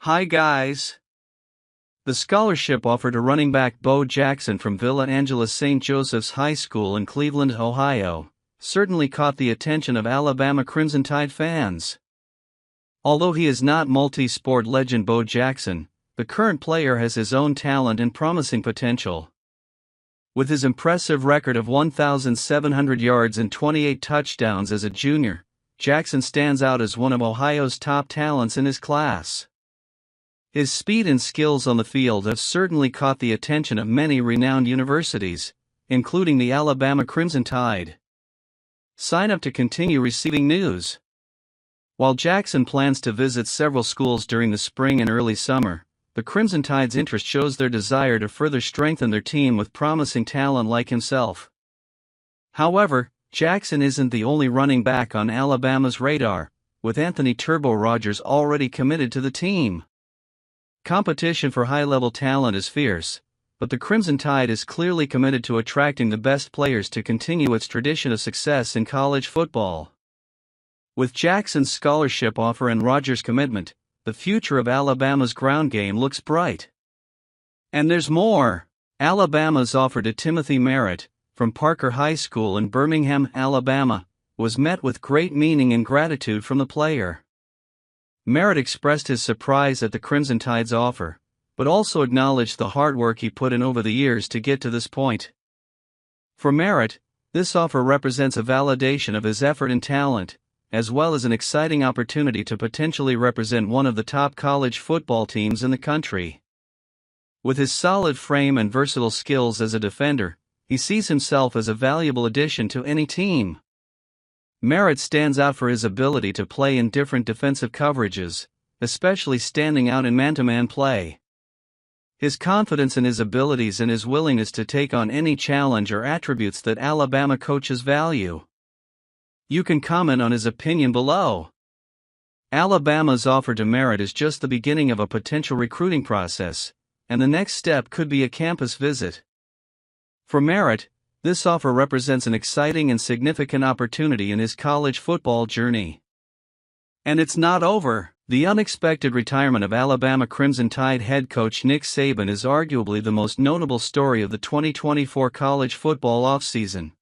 Hi guys! The scholarship offered to running back Bo Jackson from Villa Angeles St. Joseph's High School in Cleveland, Ohio, certainly caught the attention of Alabama Crimson Tide fans. Although he is not multi-sport legend Bo Jackson, the current player has his own talent and promising potential. With his impressive record of 1,700 yards and 28 touchdowns as a junior, Jackson stands out as one of Ohio's top talents in his class. His speed and skills on the field have certainly caught the attention of many renowned universities, including the Alabama Crimson Tide. Sign up to continue receiving news. While Jackson plans to visit several schools during the spring and early summer, the Crimson Tide's interest shows their desire to further strengthen their team with promising talent like himself. However, Jackson isn't the only running back on Alabama's radar, with Anthony "Turbo" Rogers already committed to the team. Competition for high-level talent is fierce, but the Crimson Tide is clearly committed to attracting the best players to continue its tradition of success in college football. With Jackson's scholarship offer and Rogers' commitment, the future of Alabama's ground game looks bright. And there's more. Alabama's offer to Timothy Merritt, from Parker High School in Birmingham, Alabama, was met with great meaning and gratitude from the player. Merritt expressed his surprise at the Crimson Tide's offer, but also acknowledged the hard work he put in over the years to get to this point. For Merritt, this offer represents a validation of his effort and talent, as well as an exciting opportunity to potentially represent one of the top college football teams in the country. With his solid frame and versatile skills as a defender, he sees himself as a valuable addition to any team. Merritt stands out for his ability to play in different defensive coverages, especially standing out in man-to-man play. His confidence in his abilities and his willingness to take on any challenge are attributes that Alabama coaches value. You can comment on his opinion below. Alabama's offer to Merritt is just the beginning of a potential recruiting process, and the next step could be a campus visit. For Merritt, this offer represents an exciting and significant opportunity in his college football journey. And it's not over. The unexpected retirement of Alabama Crimson Tide head coach Nick Saban is arguably the most notable story of the 2024 college football offseason.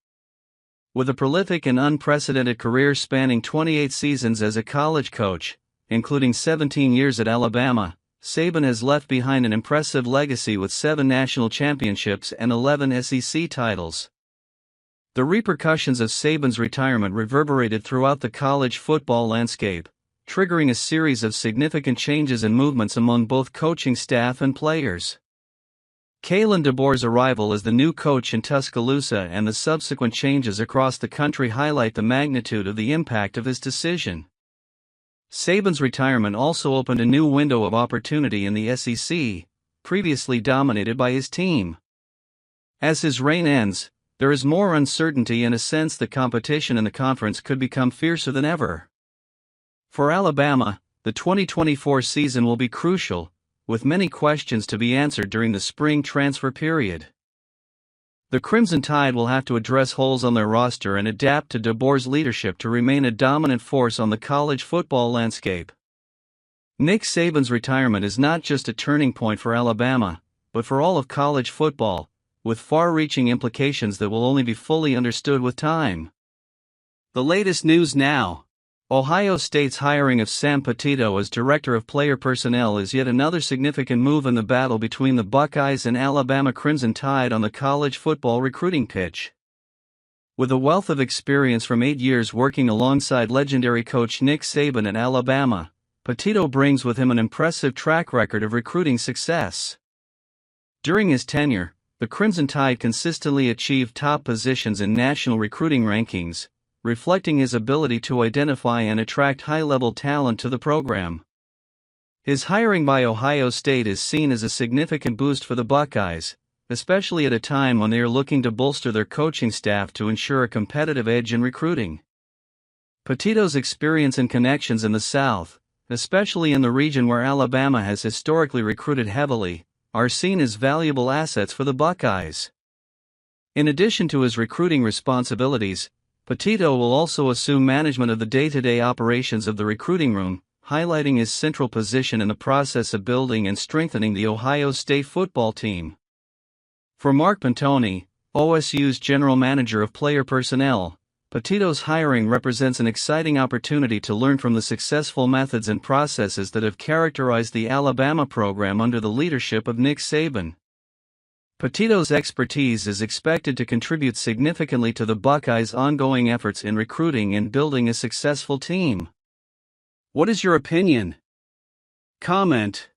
With a prolific and unprecedented career spanning 28 seasons as a college coach, including 17 years at Alabama, Saban has left behind an impressive legacy with 7 national championships and 11 SEC titles. The repercussions of Saban's retirement reverberated throughout the college football landscape, triggering a series of significant changes and movements among both coaching staff and players. Kalen DeBoer's arrival as the new coach in Tuscaloosa and the subsequent changes across the country highlight the magnitude of the impact of his decision. Saban's retirement also opened a new window of opportunity in the SEC, previously dominated by his team. As his reign ends, there is more uncertainty and a sense that competition in the conference could become fiercer than ever. For Alabama, the 2024 season will be crucial, with many questions to be answered during the spring transfer period. The Crimson Tide will have to address holes on their roster and adapt to DeBoer's leadership to remain a dominant force on the college football landscape. Nick Saban's retirement is not just a turning point for Alabama, but for all of college football, with far-reaching implications that will only be fully understood with time. The latest news now. Ohio State's hiring of Sam Petito as Director of Player Personnel is yet another significant move in the battle between the Buckeyes and Alabama Crimson Tide on the college football recruiting pitch. With a wealth of experience from 8 years working alongside legendary coach Nick Saban at Alabama, Petito brings with him an impressive track record of recruiting success. During his tenure, the Crimson Tide consistently achieved top positions in national recruiting rankings, reflecting his ability to identify and attract high-level talent to the program. His hiring by Ohio State is seen as a significant boost for the Buckeyes, especially at a time when they are looking to bolster their coaching staff to ensure a competitive edge in recruiting. Petito's experience and connections in the South, especially in the region where Alabama has historically recruited heavily, are seen as valuable assets for the Buckeyes. In addition to his recruiting responsibilities, Petito will also assume management of the day-to-day operations of the recruiting room, highlighting his central position in the process of building and strengthening the Ohio State football team. For Mark Pantoni, OSU's general manager of player personnel, Petitto's hiring represents an exciting opportunity to learn from the successful methods and processes that have characterized the Alabama program under the leadership of Nick Saban. Petitto's expertise is expected to contribute significantly to the Buckeyes' ongoing efforts in recruiting and building a successful team. What is your opinion? Comment.